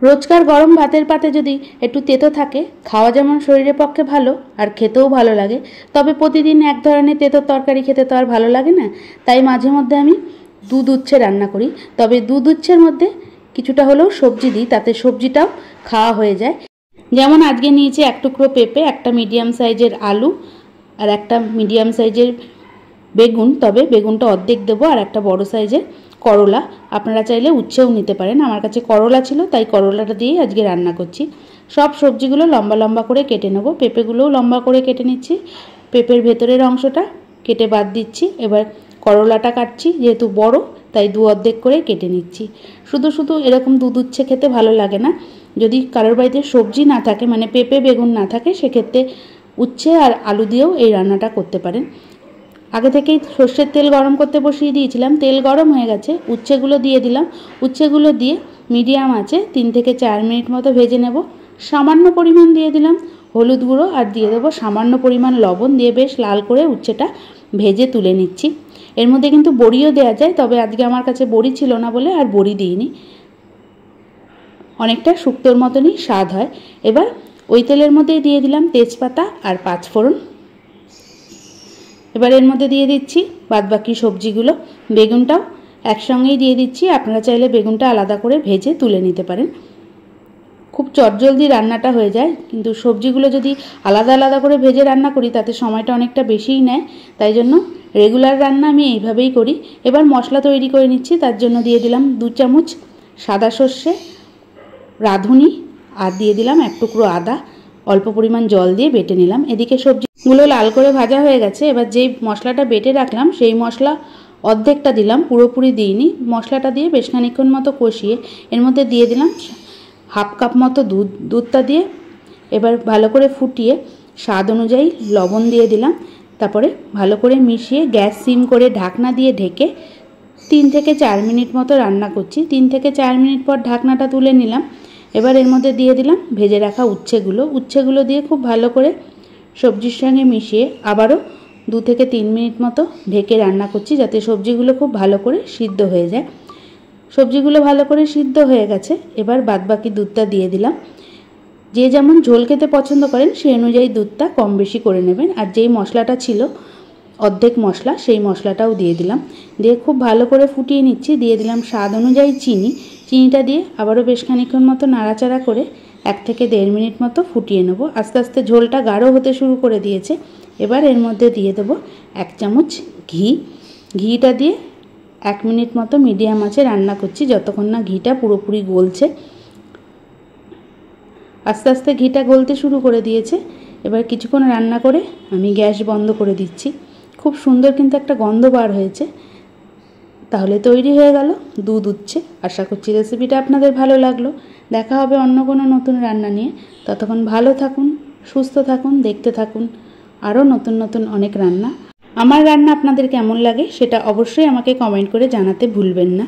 রোজকার গরম ভাতের পাতে যদি একটু তেতো থাকে, খাওয়া যেমন শরীরের পক্ষে ভালো আর খেতেও ভালো লাগে, তবে প্রতিদিন এক ধরনের তেতো তরকারি খেতে তো আর ভালো লাগে না। তাই মাঝে মধ্যে আমি দুধ উচ্ছে রান্না করি। তবে দুধ উচ্ছের মধ্যে কিছুটা হলেও সবজি দিই, তাতে সবজিটাও খাওয়া হয়ে যায়। যেমন আজকে নিয়েছি এক টুকরো পেঁপে, একটা মিডিয়াম সাইজের আলু আর একটা মিডিয়াম সাইজের বেগুন, তবে বেগুনটা অর্ধেক দেবো, আর একটা বড় সাইজের করলা। আপনারা চাইলে উচ্ছেও নিতে পারেন, আমার কাছে করলা ছিল তাই করলাটা দিয়েই আজকে রান্না করছি। সব সবজিগুলো লম্বা লম্বা করে কেটে নেব। পেঁপেগুলোও লম্বা করে কেটে নিচ্ছি, পেঁপের ভেতরের অংশটা কেটে বাদ দিচ্ছি। এবার করলাটা কাটছি, যেহেতু বড় তাই দু অর্ধেক করে কেটে নিচ্ছি। শুধু শুধু এরকম দুধ উচ্ছে খেতে ভালো লাগে না। যদি কারোর বাড়িতে সবজি না থাকে, মানে পেঁপে বেগুন না থাকে, সেক্ষেত্রে উচ্ছে আর আলু দিয়েও এই রান্নাটা করতে পারেন। আগে থেকেই সর্ষের তেল গরম করতে বসিয়ে দিয়েছিলাম, তেল গরম হয়ে গেছে, উচ্ছেগুলো দিয়ে দিলাম। উচ্ছেগুলো দিয়ে মিডিয়াম আঁচে 3 থেকে 4 মিনিট মতো ভেজে নেব। সামান্য পরিমাণ দিয়ে দিলাম হলুদ গুঁড়ো, আর দিয়ে দেবো সামান্য পরিমাণ লবণ, দিয়ে বেশ লাল করে উচ্ছেটা ভেজে তুলে নিচ্ছি। এর মধ্যে কিন্তু বড়িও দেওয়া যায়, তবে আজকে আমার কাছে বড়ি ছিল না বলে আর বড়ি দিইনি। অনেকটা শুক্তোর মতনই স্বাদ হয়। এবার ওই তেলের মধ্যেই দিয়ে দিলাম তেজপাতা আর 5 ফোড়ন। এবার এর মধ্যে দিয়ে দিচ্ছি বাদবাকি সবজিগুলো, বেগুনটাও একসঙ্গেই দিয়ে দিচ্ছি। আপনারা চাইলে বেগুনটা আলাদা করে ভেজে তুলে নিতে পারেন। খুব চটজলদি রান্নাটা হয়ে যায়, কিন্তু সবজিগুলো যদি আলাদা আলাদা করে ভেজে রান্না করি তাতে সময়টা অনেকটা বেশিই নেয়। তাই জন্য রেগুলার রান্না আমি এইভাবেই করি। এবার মশলা তৈরি করে নিচ্ছি। তার জন্য দিয়ে দিলাম 2 চামচ সাদা সর্ষে, রাঁধুনি, আর দিয়ে দিলাম 1 টুকরো আদা। অল্প পরিমাণ জল দিয়ে বেটে নিলাম। এদিকে সবজিগুলো লাল করে ভাজা হয়ে গেছে। এবার যেই মশলাটা বেটে রাখলাম সেই মশলা অর্ধেকটা দিলাম, পুরোপুরি দিইনি। মশলাটা দিয়ে বেশ খানিকক্ষণ মতো কষিয়ে এর মধ্যে দিয়ে দিলাম হাফ কাপ মতো দুধটা দিয়ে এবার ভালো করে ফুটিয়ে স্বাদ অনুযায়ী লবণ দিয়ে দিলাম। তারপরে ভালো করে মিশিয়ে গ্যাস সিম করে ঢাকনা দিয়ে ঢেকে 3 থেকে 4 মিনিট মতো রান্না করছি। 3 থেকে 4 মিনিট পর ঢাকনাটা তুলে নিলাম। এবার এর মধ্যে দিয়ে দিলাম ভেজে রাখা উচ্ছেগুলো দিয়ে খুব ভালো করে সবজির সঙ্গে মিশিয়ে আবারও 2 থেকে 3 মিনিট মতো ঢেকে রান্না করছি, যাতে সবজিগুলো খুব ভালো করে সিদ্ধ হয়ে যায়। সবজিগুলো ভালো করে সিদ্ধ হয়ে গেছে। এবার বাদবাকি দুধটা দিয়ে দিলাম। যে যেমন ঝোল খেতে পছন্দ করেন সেই অনুযায়ী দুধটা কম বেশি করে নেবেন। আর যেই মশলাটা ছিল অর্ধেক মশলা, সেই মশলাটাও দিয়ে দিলাম। দিয়ে খুব ভালো করে ফুটিয়ে নিচ্ছি। দিয়ে দিলাম স্বাদ অনুযায়ী চিনিটা দিয়ে আবারও বেশ খানিকক্ষণ মতো নাড়াচাড়া করে 1 থেকে 1.5 মিনিট মতো ফুটিয়ে নেব। আস্তে আস্তে ঝোলটা গাঢ় হতে শুরু করে দিয়েছে। এবার এর মধ্যে দিয়ে দেবো 1 চামচ ঘিটা দিয়ে 1 মিনিট মতো মিডিয়াম আঁচে রান্না করছি, যতক্ষণ না ঘিটা পুরোপুরি গলছে। আস্তে আস্তে ঘিটা গলতে শুরু করে দিয়েছে। এবার কিছুক্ষণ রান্না করে আমি গ্যাস বন্ধ করে দিচ্ছি। খুব সুন্দর কিন্তু একটা গন্ধ বার হয়েছে। তাহলে তৈরি হয়ে গেল দুধ উচ্ছে। আশা করছি রেসিপিটা আপনাদের ভালো লাগলো। দেখা হবে অন্য কোনো নতুন রান্না নিয়ে। ততক্ষণ ভালো থাকুন, সুস্থ থাকুন, দেখতে থাকুন আরও নতুন নতুন অনেক রান্না। আমার রান্না আপনাদের কেমন লাগে সেটা অবশ্যই আমাকে কমেন্ট করে জানাতে ভুলবেন না।